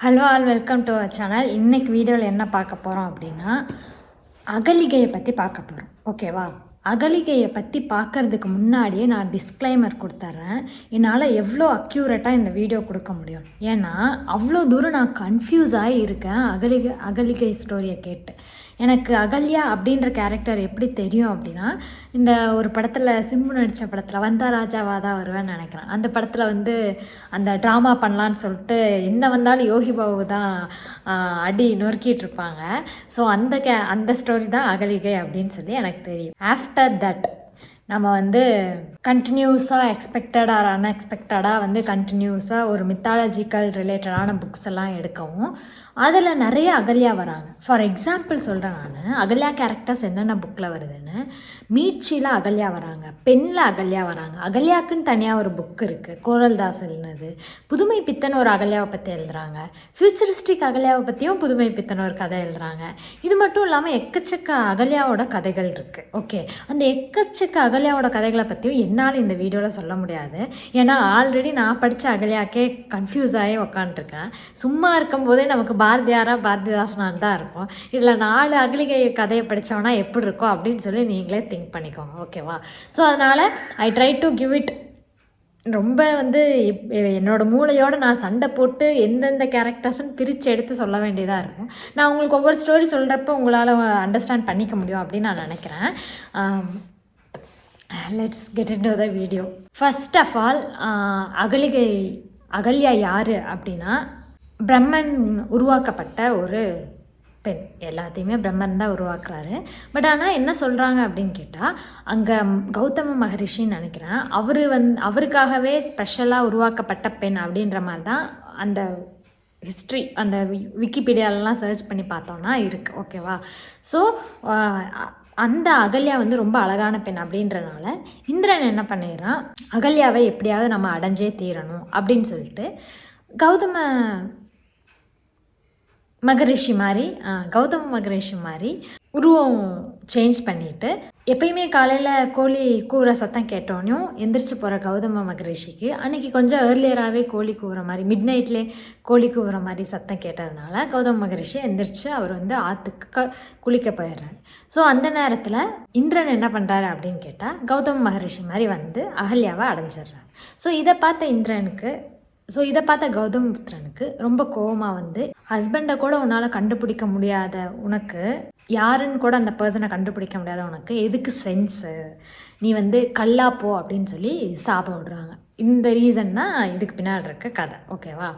Hello all, welcome to our channel. இன்றைக்கி வீடியோவில் என்ன பார்க்க போகிறோம் அப்படின்னா, அகலிகையை பற்றி பார்க்க போகிறோம். ஓகேவா? அகலிகையை பற்றி பார்க்குறதுக்கு முன்னாடியே நான் டிஸ்க்ளைமர் கொடுத்துட்றேன். என்னால் எவ்வளோ அக்யூரேட்டாக இந்த வீடியோ கொடுக்க முடியும். ஏன்னா அவ்வளோ தூரம் நான் கன்ஃபியூஸ் ஆகி இருக்கேன் அகலிகை ஸ்டோரியை கேட்டு. எனக்கு அகல்யா அப்படின்ற கேரக்டர் எப்படி தெரியும் அப்படின்னா, இந்த ஒரு படத்தில் சிம்பு நடித்த படத்தில் வந்தா ராஜாவாக தான் வருவேன்னு நினைக்கிறேன். அந்த படத்தில் வந்து அந்த ட்ராமா பண்ணலான்னு சொல்லிட்டு என்ன வந்தாலும் யோகி பாபு தான் அடி நொறுக்கிட்டு இருப்பாங்க. ஸோ அந்த ஸ்டோரி தான் அகலிகை அப்படின்னு சொல்லி எனக்கு தெரியும். ஆஃப்டர் தட் நம்ம வந்து கண்டினியூஸாக எக்ஸ்பெக்டட் ஆர் அன்எக்ஸ்பெக்டடாக வந்து கண்டினியூஸாக ஒரு மித்தாலஜிக்கல் ரிலேட்டடான புக்ஸ் எல்லாம் எடுக்கவும் அதில் நிறைய அகல்யா வராங்க. ஃபார் எக்ஸாம்பிள் சொல்கிறேன், நான் அகல்யா கேரக்டர்ஸ் என்னென்ன புக்கில் வருதுன்னு. மீட்சியில் அகல்யா வராங்க, பெண்ணில் அகல்யா வராங்க. அகல்யாக்குன்னு தனியாக ஒரு புக் இருக்குது, கோரல்தாஸ் எழுதுனது. புதுமை பித்தன் ஒரு அகல்யாவை பற்றி எழுதுகிறாங்க. ஃபியூச்சரிஸ்டிக் அகல்யாவை பற்றியும் புதுமை பித்தன் ஒரு கதை எழுதுகிறாங்க. இது மட்டும் இல்லாமல் எக்கச்சக்க அகல்யாவோட கதைகள் இருக்குது. ஓகே, அந்த எக்கச்சக்க அகல்யாவோட கதைகளை பற்றியும் என்னால் இந்த வீடியோவில் சொல்ல முடியாது. ஏன்னா ஆல்ரெடி நான் படித்த அகல்யாக்கே கன்ஃபியூஸ் ஆகி உக்காண்ட்ருக்கேன். சும்மா இருக்கும்போதே நமக்கு பாரதிதாசனான் தான் இருக்கும். இதில் 4 அகலிகை கதையை படித்தோன்னா எப்படி இருக்கும் அப்படின்னு சொல்லி நீங்களே திங்க் பண்ணிக்கோங்க. ஓகேவா? ஸோ அதனால் I try to give it ரொம்ப வந்து என்னோடய மூளையோடு நான் சண்டை போட்டு எந்தெந்த கேரக்டர்ஸ்ன்னு பிரித்து எடுத்து சொல்ல வேண்டியதாக இருக்கும். நான் உங்களுக்கு ஒவ்வொரு ஸ்டோரி சொல்கிறப்ப உங்களால் அண்டர்ஸ்டாண்ட் பண்ணிக்க முடியும் அப்படின்னு நான் நினைக்கிறேன். Let's get into the video. First of all, Ahalya யார் அப்படின்னா, பிரம்மன் உருவாக்கப்பட்ட ஒரு பெண். எல்லாத்தையுமே பிரம்மன் தான் உருவாக்குறாரு. பட் ஆனால் என்ன சொல்கிறாங்க அப்படின்னு கேட்டால், அங்கே கௌதம மகரிஷின்னு நினைக்கிறேன், அவருக்காகவே ஸ்பெஷலாக உருவாக்கப்பட்ட பெண் அப்படின்ற மாதிரி தான் அந்த ஹிஸ்ட்ரி, அந்த விக்கிபீடியாலலாம் சர்ச் பண்ணி பார்த்தோன்னா இருக்குது. ஓகேவா? ஸோ அந்த அகல்யா வந்து ரொம்ப அழகான பெண் அப்படின்றனால இந்திரன் என்ன பண்ணிடுறான், அகல்யாவை எப்படியாவது நம்ம அடைஞ்சே தீரணும் அப்படின்னு சொல்லிட்டு கௌதம மகரிஷி மாதிரி உருவம் சேஞ்ச் பண்ணிவிட்டு, எப்பயுமே காலையில் கோழி கூற சத்தம் கேட்டோன்னையும் எந்திரிச்சு போகிற கௌதம மகரிஷிக்கு அன்றைக்கி கொஞ்சம் ஏர்லியராகவே கோழி கூவுற மாதிரி, மிட் நைட்லேயே கோழி கூவுற மாதிரி சத்தம் கேட்டதுனால கௌதம மகரிஷி எந்திரிச்சு அவர் வந்து ஆற்றுக்கு குளிக்க போயிடுறாரு. ஸோ அந்த நேரத்தில் இந்திரன் என்ன பண்ணுறாரு அப்படின்னு கேட்டால், கௌதம மகரிஷி மாதிரி வந்து அகல்யாவை அடைஞ்சிடுறாரு. ஸோ இதை பார்த்த கௌதமபுத்திரனுக்கு ரொம்ப கோபமாக வந்து, ஹஸ்பண்டை கூட உன்னால் கண்டுபிடிக்க முடியாத உனக்கு, யாருன்னு கூட அந்த பர்சனை கண்டுபிடிக்க முடியாத உனக்கு எதுக்கு சென்ஸு, நீ வந்து கல்லாப்போ அப்படின்னு சொல்லி சாபம் விடுறாங்க. இந்த ரீசன் தான் இதுக்கு பின்னாடி இருக்க கதை. ஓகேவா?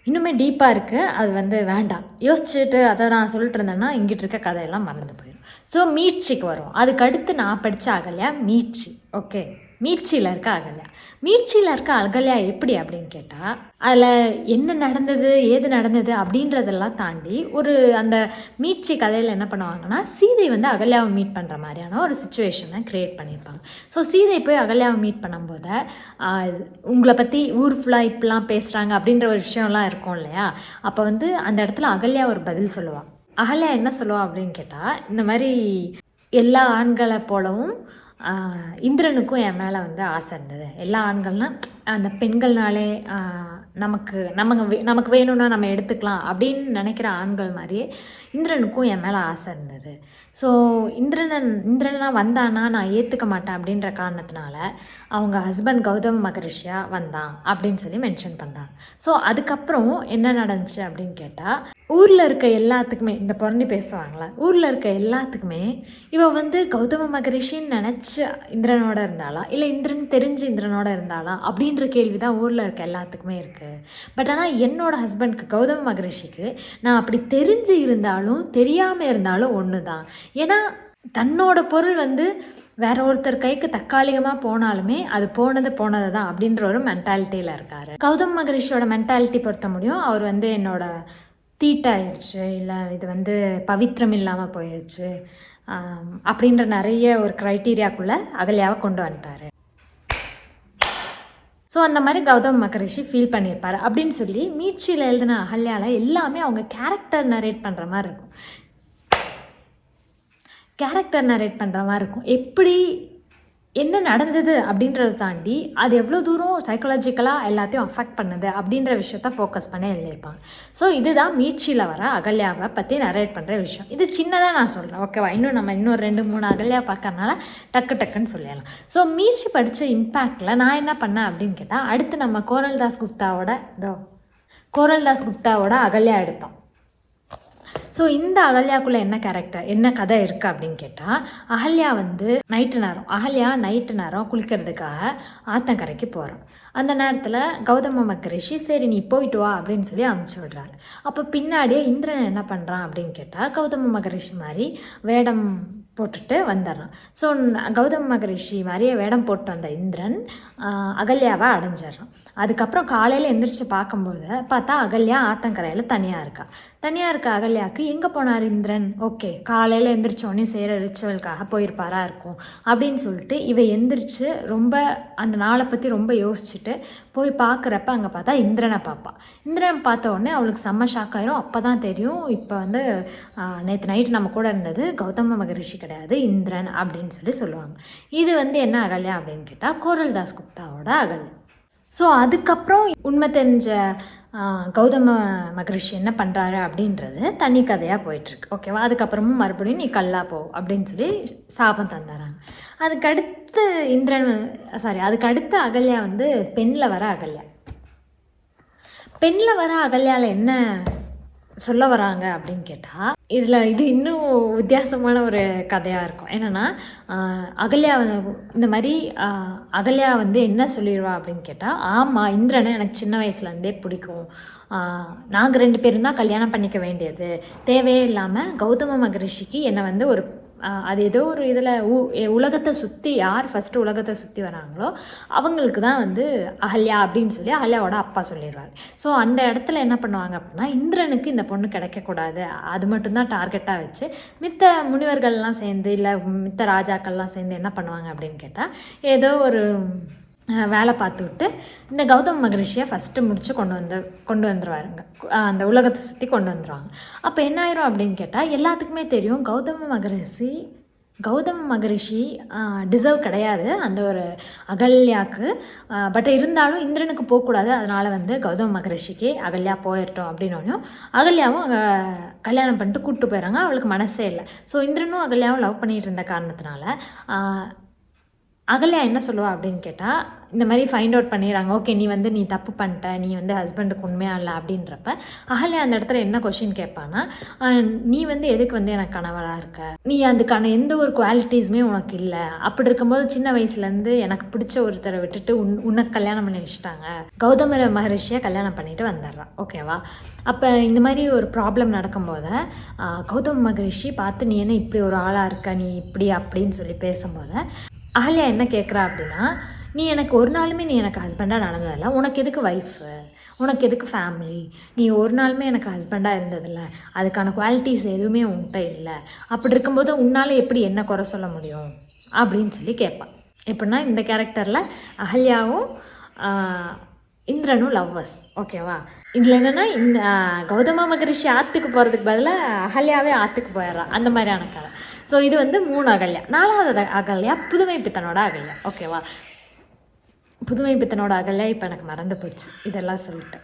இன்னுமே டீப்பாக இருக்குது, அது வந்து வேண்டாம். யோசிச்சுட்டு அதை நான் சொல்லிட்டு இருந்தேன்னா இங்கிட்டு இருக்க கதையெல்லாம் மறந்து போயிடும். ஸோ மீட்சிக்கு வரும். அதுக்கடுத்து நான் படித்த அகல்யா மீட்சி. ஓகே, மீட்சியில் இருக்க அகல்யா எப்படி அப்படின்னு கேட்டால், அதில் என்ன நடந்தது ஏது நடந்தது அப்படின்றதெல்லாம் தாண்டி அந்த மீட்சி கதையில் என்ன பண்ணுவாங்கன்னா, சீதை வந்து அகல்யாவை மீட் பண்ணுற மாதிரியான ஒரு சுச்சுவேஷனை க்ரியேட் பண்ணியிருப்பாங்க. ஸோ சீதை போய் அகல்யாவை மீட் பண்ணும்போது, உங்களை பற்றி ஊர் ஃபுல்லாக இப்படிலாம் பேசுகிறாங்க அப்படின்ற ஒரு விஷயம்லாம் இருக்கும் இல்லையா? அப்போ வந்து அந்த இடத்துல அகல்யா ஒரு பதில் சொல்லுவாள். அகல்யா என்ன சொல்லுவாள் அப்படின்னு கேட்டால், இந்த மாதிரி எல்லா ஆண்களை போலவும் இந்திரனுக்கும் என் மேலே வந்து ஆசை இருந்தது. எல்லா ஆண்கள்னால் அந்த பெண்கள்னாலே நமக்கு வேணும்னா நம்ம எடுத்துக்கலாம் அப்படின்னு நினைக்கிற ஆண்கள் மாதிரியே இந்திரனுக்கும் என் மேலே ஆசை இருந்தது. ஸோ இந்திரனா வந்தானா நான் ஏற்றுக்க மாட்டேன் அப்படின்ற காரணத்தினால அவங்க ஹஸ்பண்ட் கௌதம மகரிஷியாக வந்தான் அப்படின்னு சொல்லி மென்ஷன் பண்ணுறாங்க. ஸோ அதுக்கப்புறம் என்ன நடந்துச்சு அப்படின்னு கேட்டால், ஊரில் இருக்க எல்லாத்துக்குமே, இந்த புரண்டி பேசுவாங்களா, ஊரில் இருக்க எல்லாத்துக்குமே இவள் வந்து கௌதம மகரிஷின்னு நினச்சி இந்திரனோட இருந்தாளா, இல்லை இந்திரன் தெரிஞ்சு இந்திரனோட இருந்தாளா அப்படின்ற கேள்வி தான் ஊரில் இருக்க எல்லாத்துக்குமே இருக்குது. பட் ஆனால் என்னோடய ஹஸ்பண்ட்க்கு கௌதம மகரிஷிக்கு நான் அப்படி தெரிஞ்சு இருந்தாலும் தெரியாமல் இருந்தாலும் ஒன்று தான். ஏன்னா தன்னோட பொருள் வந்து வேற ஒருத்தர் கைக்கு தற்காலிகமாக போனாலுமே அது போனது தான் அப்படின்ற ஒரு மென்டாலிட்டியில் இருக்கார். கௌதம மகரிஷியோட மென்டாலிட்டி பொறுத்த முடியும், அவர் வந்து என்னோட தீட்டாயிருச்சு, இல்லை இது வந்து பவித்திரம் இல்லாமல் போயிடுச்சு அப்படின்ற நிறைய ஒரு க்ரைட்டீரியாக்குள்ளே அகல்யாவை கொண்டு வந்துட்டார். ஸோ அந்த மாதிரி கௌதம மகரிஷி ஃபீல் பண்ணியிருப்பார் அப்படின்னு சொல்லி மீட்சியில் எழுதின அகல்யாவில் எல்லாமே அவங்க கேரக்டர் நரேட் பண்ணுற மாதிரி இருக்கும். எப்படி என்ன நடந்தது அப்படின்றத தாண்டி அது எவ்வளோ தூரம் சைக்காலஜிக்கலாக எல்லாத்தையும் அஃபெக்ட் பண்ணுது அப்படின்ற விஷயத்த ஃபோக்கஸ் பண்ணி எழுதியிருப்பாங்க. ஸோ இதுதான் மீட்சியில் வர அகல்யாவை பற்றி நரேட் பண்ணுற விஷயம். இது சின்னதாக நான் சொல்கிறேன், ஓகேவா? நம்ம இன்னும் 2-3 அகல்யா பார்க்கறனால டக்குன்னு சொல்லிடலாம். ஸோ மீட்சி படித்த இம்பேக்டில் நான் என்ன பண்ணேன் அப்படின்னு கேட்டால், அடுத்து நம்ம கோரல்தாஸ் குப்தாவோட அகல்யா எடுத்தோம். ஸோ இந்த அகல்யாக்குள்ளே என்ன கேரக்டர், என்ன கதை இருக்குது அப்படின்னு கேட்டால், அகல்யா நைட்டு நேரம் குளிக்கிறதுக்காக ஆத்தங்கரைக்கு போகிறோம். அந்த நேரத்தில் கௌதம மகரிஷி சரி நீ போயிட்டு வா அப்படின்னு சொல்லி அமுச்சு விடுறாரு. அப்போ பின்னாடியே இந்திரன் என்ன பண்ணுறான் அப்படின்னு கேட்டால், கௌதம மகரிஷி மாதிரி வேடம் போட்டுட்டு வந்துடுறான். ஸோ கௌதம மகரிஷி மாதிரியே வேடம் போட்டு வந்த இந்திரன் அகல்யாவை அடைஞ்சிட்றான். அதுக்கப்புறம் காலையில் எந்திரிச்சு பார்க்கும்போது பார்த்தா அகல்யா ஆத்தங்கரையில் தனியாக இருக்க அகல்யாவுக்கு எங்கே போனார் இந்திரன், ஓகே காலையில் எந்திரிச்சோடனே செய்கிற ரிச்சுவலுக்காக போயிருப்பாரா இருக்கும் அப்படின்னு சொல்லிட்டு இவ எந்திரிச்சு ரொம்ப அந்த நாளை பற்றி ரொம்ப யோசிச்சுட்டு போய் பார்க்குறப்ப அங்கே பார்த்தா இந்திரனை பார்த்த உடனே அவளுக்கு செம்ம ஷாக் ஆயிரும். அப்போ தான் தெரியும் இப்போ வந்து நேற்று நைட்டு நம்ம கூட இருந்தது கௌதம மகரிஷி கிடையாது இந்திரன் அப்படின்னு சொல்லுவாங்க. இது வந்து என்ன அகல்யா அப்படின்னு கேட்டால் கோரல்தாஸ் குப்தாவோட அகல்யா. ஸோ அதுக்கப்புறம் உண்மை தெரிஞ்ச கௌதம மகரிஷி என்ன பண்ணுறாரு அப்படின்றது தனி கதையாக போயிட்டுருக்கு, ஓகேவா? அதுக்கப்புறமும் மறுபடியும் நீ கல்லா போ அப்படின்னு சொல்லி சாபம் தந்துடுறாங்க. அதுக்கடுத்து அகல்யா வந்து பெண்ணில் வர அகல்யாவில் என்ன சொல்ல வராங்க அப்படின்னு கேட்டால், இது இன்னும் வித்தியாசமான ஒரு கதையாக இருக்கும். என்னென்னா இந்த மாதிரி அகல்யா வந்து என்ன சொல்லிடுவா அப்படின்னு கேட்டால், ஆமாம் இந்திரனை எனக்கு சின்ன வயசுலேருந்தே பிடிக்கும், நாங்கள் 2 பேரும் தான் கல்யாணம் பண்ணிக்க வேண்டியது, தேவையே இல்லாமல் கௌதம மகரிஷிக்கு என்னை வந்து ஒரு அது ஏதோ ஒரு இதில் உலகத்தை சுற்றி யார் ஃபஸ்ட்டு உலகத்தை சுற்றி வராங்களோ அவங்களுக்கு தான் வந்து அகல்யா அப்படின்னு சொல்லி அகல்யாவோட அப்பா சொல்லிடுவார். ஸோ அந்த இடத்துல என்ன பண்ணுவாங்க அப்படின்னா, இந்திரனுக்கு இந்த பொண்ணு கிடைக்கக்கூடாது, அது மட்டும்தான் டார்கெட்டாக வச்சு மித்த முனிவர்கள்லாம் சேர்ந்து இல்லை மித்த ராஜாக்கள்லாம் சேர்ந்து என்ன பண்ணுவாங்க அப்படின்னு கேட்டால், ஏதோ ஒரு வேலை பார்த்துவிட்டு இந்த கௌதம மகரிஷியை ஃபஸ்ட்டு முடித்து கொண்டு வந்துடுவாருங்க, அந்த உலகத்தை சுற்றி கொண்டு வந்துடுவாங்க. அப்போ என்ன ஆயிரும் அப்படின்னு கேட்டால், எல்லாத்துக்குமே தெரியும் கௌதம மகரிஷி டிசர்வ் கிடையாது அந்த ஒரு அகல்யாவுக்கு. பட் இருந்தாலும் இந்திரனுக்கு போகக்கூடாது, அதனால் வந்து கௌதம மகரிஷிக்கு அகல்யா போயிட்டோம் அப்படின்னோடனே அகல்யாவும் அங்கே கல்யாணம் பண்ணிட்டு கூப்பிட்டு போயிடறாங்க. அவளுக்கு மனசே இல்லை. ஸோ இந்திரனும் அகல்யாவும் லவ் பண்ணிகிட்டு இருந்த காரணத்தினால அகல்யா என்ன சொல்லுவா அப்படின்னு கேட்டால், இந்த மாதிரி ஃபைண்ட் அவுட் பண்ணிடுறாங்க, ஓகே நீ தப்பு பண்ணிட்ட, நீ வந்து ஹஸ்பண்டுக்கு உண்மையாக இல்லை அப்படின்றப்ப அகல்யா அந்த இடத்துல என்ன கொஷின் கேட்பான்னா, நீ வந்து எதுக்கு வந்து எனக்கு கணவராக இருக்க, நீ அதுக்கான எந்த ஒரு குவாலிட்டிஸுமே உனக்கு இல்லை, அப்படி இருக்கும்போது சின்ன வயசுலேருந்து எனக்கு பிடிச்ச ஒருத்தரை விட்டுட்டு உனக்கு கல்யாணம் பண்ணி வச்சுட்டாங்க, கௌதம மகரிஷியை கல்யாணம் பண்ணிட்டு வந்துடுறான், ஓகேவா? அப்போ இந்த மாதிரி ஒரு ப்ராப்ளம் நடக்கும்போது கௌதம மகரிஷி பார்த்து நீ என்ன இப்படி ஒரு ஆளாக இருக்க, நீ இப்படி அப்படின்னு சொல்லி பேசும்போது அகல்யா என்ன கேட்குறா அப்படின்னா, நீ எனக்கு ஒரு நாளுமே நீ எனக்கு ஹஸ்பண்டாக நடந்ததில்ல, உனக்கு எதுக்கு ஒய்ஃபு, உனக்கு எதுக்கு ஃபேமிலி, நீ ஒரு நாளுமே எனக்கு ஹஸ்பண்டாக இருந்ததில்ல, அதுக்கான குவாலிட்டிஸ் எதுவுமே உன்கிட்ட இல்லை, அப்படி இருக்கும்போது உன்னால் எப்படி என்ன குறை சொல்ல முடியும் அப்படின்னு சொல்லி கேட்பான். எப்படின்னா இந்த கேரக்டரில் அகல்யாவும் இந்திரனும் லவ்வர்ஸ், ஓகேவா? இதில் என்னென்னா இந்த கௌதம மகரிஷி ஆற்றுக்கு போகிறதுக்கு பதிலாக அகல்யாவே ஆற்றுக்கு போயிடுறான், அந்த மாதிரியான கதை. ஸோ இது வந்து 3 அகல்யா. 4வது அகல்யா புதுமை பித்தனோட அகல்யா, ஓகேவா? புதுமை பித்தனோட அகல்யா இப்போ எனக்கு மறந்து போச்சு இதெல்லாம் சொல்லிட்டு.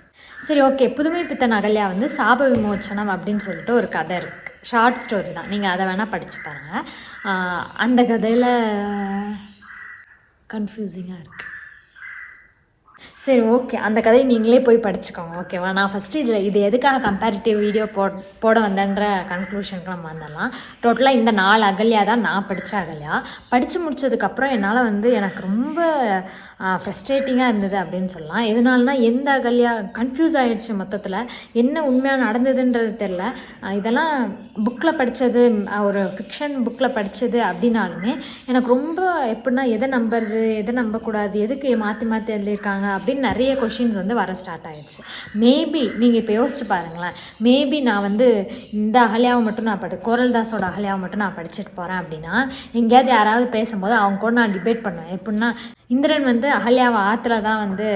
சரி, ஓகே. புதுமை பித்தன் அகல்யா வந்து சாப விமோச்சனம் அப்படின்னு சொல்லிட்டு ஒரு கதை இருக்குது, ஷார்ட் ஸ்டோரி தான், நீங்கள் அதை வேணால் படித்து பாருங்கள். அந்த கதையில் கன்ஃபியூசிங்காக இருக்குது. சரி, ஓகே, அந்த கதையை நீங்களே போய் படிச்சுக்கோங்க, ஓகேவா? நான் ஃபஸ்ட்டு இது எதுக்காக கம்பேரிட்டிவ் வீடியோ போட வந்தேன்ற கன்க்ளூஷனுக்கு நம்ம வந்துடலாம். டோட்டலாக இந்த 4 அகல்யா தான் நான் படித்த அகல்யா. படித்து முடித்ததுக்கப்புறம் என்னால் வந்து எனக்கு ரொம்ப ஃப்ரஸ்ட்ரேட்டிங்காக இருந்தது அப்படின்னு சொல்லலாம். எதனாலனா எந்த அகல்யா கன்ஃபியூஸ் ஆகிடுச்சு, மொத்தத்தில் என்ன உண்மையாக நடந்ததுன்றது தெரில. இதெல்லாம் புக்கில் படித்தது, ஒரு ஃபிக்ஷன் புக்கில் படித்தது அப்படின்னாலுமே எனக்கு ரொம்ப எப்படின்னா எதை நம்புறது எதை நம்பக்கூடாது, எதுக்கு மாற்றி எழுதியிருக்காங்க அப்படின்னு நிறைய கொஷின்ஸ் வந்து வர ஸ்டார்ட் ஆகிடுச்சு. மேபி நீங்கள் இப்போ யோசிச்சு பாருங்களேன், மேபி நான் வந்து இந்த அகல்யாவை மட்டும் கோரல்தாஸோட அகல்யாவை மட்டும் நான் படிச்சுட்டு போகிறேன் அப்படின்னா, எங்கேயாவது யாராவது பேசும்போது அவங்க கூட நான் டிபேட் பண்ணுவேன். எப்படின்னா இந்திரன் வந்து அகல்யாவை ஆற்றுல தான் வந்து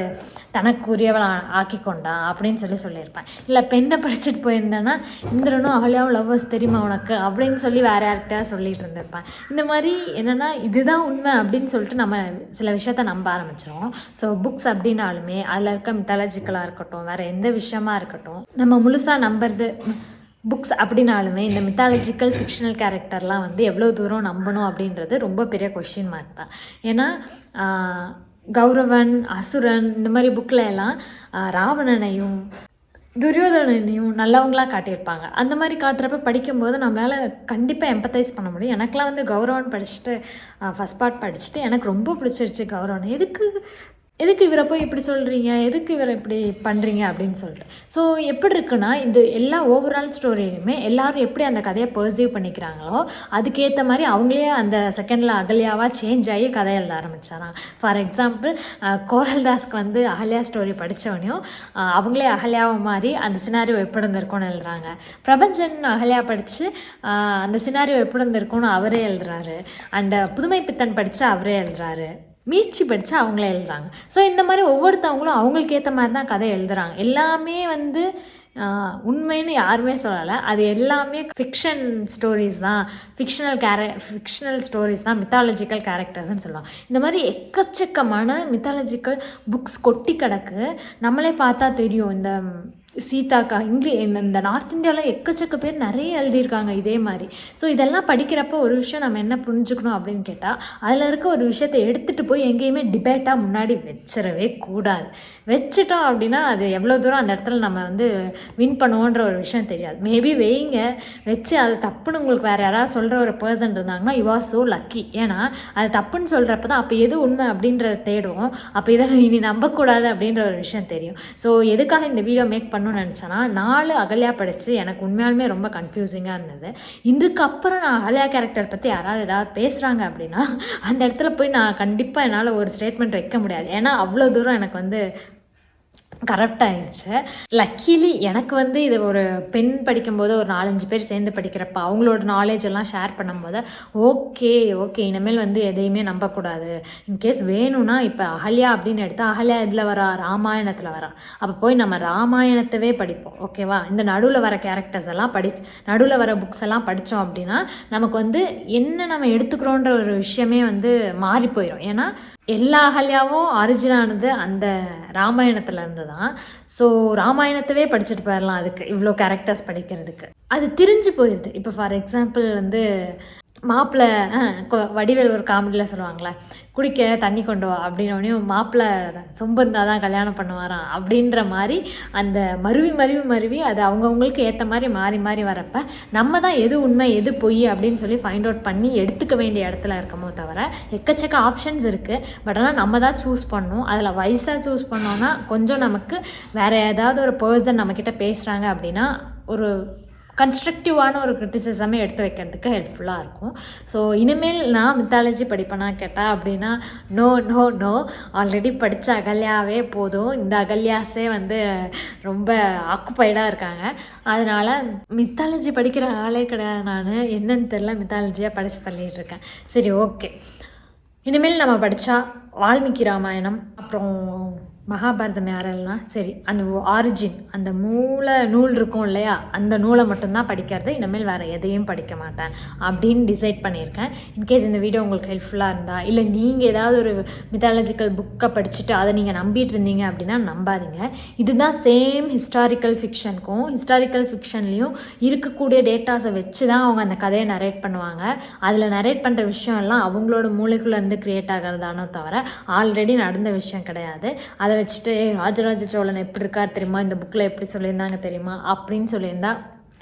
தனக்குரியவளை ஆக்கி கொண்டான் அப்படின்னு சொல்லியிருப்பேன். இல்லை பெண்ணை படிச்சுட்டு போயிருந்தேன்னா இந்திரனும் அகல்யாவும் லவ்வர்ஸ் தெரியுமா உனக்கு அப்படின்னு சொல்லி வேறு யார்கிட்டயா சொல்லிட்டு இருந்திருப்பேன். இந்த மாதிரி என்னென்னா இதுதான் உண்மை அப்படின்னு சொல்லிட்டு நம்ம சில விஷயத்த நம்ப ஆரம்பிச்சிடும். ஸோ புக்ஸ் அப்படின்னாலுமே அதில் இருக்க மித்தாலஜிக்கலாக இருக்கட்டும், வேறு எந்த விஷயமா இருக்கட்டும், நம்ம முழுசாக நம்புறது புக்ஸ் அப்படின்னாலுமே இந்த மித்தாலஜிக்கல் ஃபிக்ஷனல் கேரக்டர்லாம் வந்து எவ்வளோ தூரம் நம்பணும் அப்படின்றது ரொம்ப பெரிய கொஷின் மார்க் தான். ஏன்னா கௌரவன், அசுரன் இந்த மாதிரி புக்கில் எல்லாம் ராவணனையும் துரியோதனையும் நல்லவங்களாக காட்டியிருப்பாங்க. அந்த மாதிரி காட்டுறப்ப படிக்கும்போது நம்மளால் கண்டிப்பாக எம்பத்தைஸ் பண்ண முடியும். எனக்குலாம் வந்து கௌரவன் படிச்சுட்டு ஃபஸ்ட் பார்ட் படிச்சுட்டு எனக்கு ரொம்ப பிடிச்சிருச்சு கௌரவன். எதுக்கு இவரை போய் இப்படி சொல்கிறீங்க, எதுக்கு இவரை இப்படி பண்ணுறீங்க அப்படின்னு சொல்லிட்டு. ஸோ எப்படி இருக்குன்னா இந்த எல்லா ஓவரால் ஸ்டோரியிலுமே எல்லோரும் எப்படி அந்த கதையை பர்சீவ் பண்ணிக்கிறாங்களோ அதுக்கேற்ற மாதிரி அவங்களே அந்த செகண்டில் அகல்யாவாக சேஞ்ச் ஆகி கதை எழுத ஆரம்பித்தாராம். ஃபார் எக்ஸாம்பிள் கோரல்தாஸ்க்கு வந்து அகல்யா ஸ்டோரி படித்தவனையும் அவங்களே அகல்யாவை மாதிரி அந்த சினாரியோ எப்படி இருந்திருக்கும்னு எழுதுறாங்க. பிரபஞ்சன் அகல்யா படித்து அந்த சினாரியோ எப்படி இருந்திருக்கும்னு அவரே எழுதுறாரு. அண்ட் புதுமை பித்தன் படித்து அவரே எழுதுறாரு. மீட்சி படித்து அவங்களே எழுதுறாங்க. ஸோ இந்த மாதிரி ஒவ்வொருத்தவங்களும் அவங்களுக்கு ஏற்ற மாதிரி தான் கதை எழுதுகிறாங்க. எல்லாமே வந்து உண்மைன்னு யாருமே சொல்லலை. அது எல்லாமே ஃபிக்ஷன் ஸ்டோரிஸ் தான், ஃபிக்ஷனல் ஸ்டோரிஸ் தான், மித்தாலஜிக்கல் கேரக்டர்ஸ்ன்னு சொல்லலாம். இந்த மாதிரி எக்கச்சக்கமான மித்தாலஜிக்கல் புக்ஸ் கொட்டி கிடக்கு. நம்மளே பார்த்தா தெரியும். இந்த சீதாக்கா இந்த நார்த் இந்தியாவில் எக்கச்சக்க பேர் நிறைய எழுதியிருக்காங்க இதே மாதிரி. ஸோ இதெல்லாம் படிக்கிறப்போ ஒரு விஷயம் நம்ம என்ன புரிஞ்சுக்கணும் அப்படின்னு கேட்டால் அதில் இருக்க ஒரு விஷயத்தை எடுத்துகிட்டு போய் எங்கேயுமே டிபேட்டாக முன்னாடி வச்சிடவே கூடாது. வச்சுட்டோம் அப்படின்னா அது எவ்வளோ தூரம் அந்த இடத்துல நம்ம வந்து வின் பண்ணுவோன்ற ஒரு விஷயம் தெரியாது. மேபி வைங்க, வச்சு அது தப்புன்னு உங்களுக்கு வேறு யாராவது சொல்கிற ஒரு பர்சன் இருந்தாங்கன்னா யூ ஆர் ஸோ லக்கி. ஏன்னா அது தப்புன்னு சொல்கிறப்ப தான் அப்போ எது உண்மை அப்படின்றத தேடுவோம். அப்போ இதை இனி நம்பக்கூடாது அப்படின்ற ஒரு விஷயம் தெரியும். ஸோ எதுக்காக இந்த வீடியோ மேக் நினச்சேன்னா 4 அகல்யா படித்து எனக்கு உண்மையாலுமே ரொம்ப கன்ஃபியூசிங்காக இருந்தது. இதுக்கப்புறம் நான் அகல்யா கேரக்டர் பற்றி யாராவது ஏதாவது பேசுகிறாங்க அப்படின்னா அந்த இடத்துல போய் நான் கண்டிப்பாக என்னால் ஒரு ஸ்டேட்மெண்ட் வைக்க முடியாது. ஏன்னா அவ்வளோ தூரம் எனக்கு வந்து கரெக்டாகிடுச்சு. லக்கிலி எனக்கு வந்து இது ஒரு பெண் படிக்கும்போது ஒரு 4-5 பேர் சேர்ந்து படிக்கிறப்ப அவங்களோட நாலேஜ் எல்லாம் ஷேர் பண்ணும்போது ஓகே இனிமேல் வந்து எதையுமே நம்பக்கூடாது. இன்கேஸ் வேணும்னா இப்போ அகல்யா அப்படின்னு எடுத்தால் அகல்யா இதில் வரா, ராமாயணத்தில் வரா. அப்போ போய் நம்ம ராமாயணத்தவே படிப்போம். ஓகேவா? இந்த நடுவில் வர கேரக்டர்ஸ் எல்லாம் நடுவில் வர புக்ஸ் எல்லாம் படித்தோம் அப்படின்னா நமக்கு வந்து என்ன நம்ம எடுத்துக்கிறோன்ற ஒரு விஷயமே வந்து மாறி போயிடும். ஏன்னா எல்லா அகல்யாவும் ஆரிஜினானது அந்த ராமாயணத்துலேருந்து தான். ஸோ ராமாயணத்தவே படிச்சுட்டு போயிடலாம் அதுக்கு இவ்வளோ கேரக்டர்ஸ் படிக்கிறதுக்கு. அது திரிஞ்சு போயிடுது. இப்போ ஃபார் எக்ஸாம்பிள் வந்து மாப்பிள்ளை வடிவேல் ஒரு காமெடியில் சொல்லுவாங்களே, குடிக்க தண்ணி கொண்டு வா அப்படின்னோடனையும் மாப்பிள்ளை சொம்பு இருந்தால் தான் கல்யாணம் பண்ணுவாராம் அப்படின்ற மாதிரி அந்த மருவி அது அவங்கவுங்களுக்கு ஏற்ற மாதிரி மாறி வரப்போ நம்ம தான் எது உண்மை எது பொய் அப்படின்னு சொல்லி ஃபைண்ட் அவுட் பண்ணி எடுத்துக்க வேண்டிய இடத்துல இருக்கமோ தவிர எக்கச்சக்க ஆப்ஷன்ஸ் இருக்குது. பட் ஆனால் நம்ம தான் சூஸ் பண்ணணும். அதில் வயசாக சூஸ் பண்ணோன்னா கொஞ்சம் நமக்கு வேறு ஏதாவது ஒரு பர்சன் நம்மக்கிட்ட பேசுகிறாங்க அப்படின்னா ஒரு கன்ஸ்ட்ரக்டிவான ஒரு கிரிட்டிசிசமே எடுத்து வைக்கிறதுக்கு ஹெல்ப்ஃபுல்லாக இருக்கும். ஸோ இனிமேல் நான் மித்தாலஜி படிப்பேனா கேட்டால் அப்படின்னா நோ ஆல்ரெடி படித்த அகல்யாவே போதும். இந்த அகல்யாஸே வந்து ரொம்ப ஆக்குப்பைடாக இருக்காங்க. அதனால் மித்தாலஜி படிக்கிற ஆளே கிடையாது. நான் என்னன்னு தெரில, மித்தாலஜியாக படித்து தள்ளிட்டு இருக்கேன். சரி, ஓகே. இனிமேல் நம்ம படித்தா வால்மீகி ராமாயணம், அப்புறம் மகாபாரதம் யாரெல்லாம் சரி அந்த ஆரிஜின் அந்த மூல நூல் இருக்கும் இல்லையா, அந்த நூலை மட்டும்தான் படிக்கிறது. இனிமேல் வேறு எதையும் படிக்க மாட்டேன் அப்படின்னு டிசைட் பண்ணியிருக்கேன். இன்கேஸ் இந்த வீடியோ உங்களுக்கு ஹெல்ப்ஃபுல்லாக இருந்தால், இல்லை நீங்கள் ஏதாவது ஒரு மித்தாலஜிக்கல் புக்கை படிச்சுட்டு அதை நீங்கள் நம்பிட்டு இருந்தீங்க அப்படின்னா நம்பாதீங்க. இதுதான் சேம் ஹிஸ்டாரிக்கல் ஃபிக்ஷன்லேயும் இருக்கக்கூடிய டேட்டாஸை வச்சு தான் அவங்க அந்த கதையை நரேட் பண்ணுவாங்க. அதில் நரேட் பண்ணுற விஷயம் எல்லாம் அவங்களோட மூளைக்குள்ளேருந்து க்ரியேட் ஆகிறதானோ தவிர ஆல்ரெடி நடந்த விஷயம் கிடையாது. அதை வச்சுட்டு ராஜராஜ சோழன் எப்படி இருக்கார் தெரியுமா, இந்த புக்கில் எப்படி சொல்லியிருந்தாங்க தெரியுமா அப்படின்னு சொல்லியிருந்தா,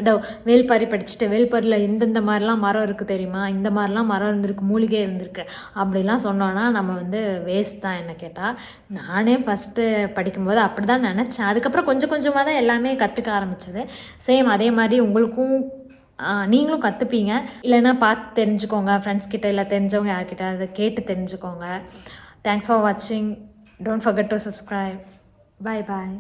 இதோ வேல்பாரி படிச்சுட்டு வேல்பாரியில் இந்தந்த மாதிரிலாம் மரம் இருக்குது தெரியுமா, இந்த மாதிரிலாம் மரம் இருந்திருக்கு, மூலிகை இருந்திருக்கு அப்படிலாம் சொன்னோன்னா நம்ம வந்து வேஸ்ட் தான். என்ன கேட்டால் நானே ஃபஸ்ட்டு படிக்கும்போது அப்படி தான் நினச்சேன். அதுக்கப்புறம் கொஞ்சம் கொஞ்சமாக தான் எல்லாமே கற்றுக்க ஆரம்பித்தது. சேம் அதே மாதிரி உங்களுக்கும் நீங்களும் கற்றுப்பீங்க. இல்லைன்னா பார்த்து தெரிஞ்சுக்கோங்க, ஃப்ரெண்ட்ஸ் கிட்ட இல்லை தெரிஞ்சவங்க யார்கிட்ட அதை கேட்டு தெரிஞ்சுக்கோங்க. தேங்க்ஸ் ஃபார் வாட்சிங். Don't forget to subscribe. Bye bye.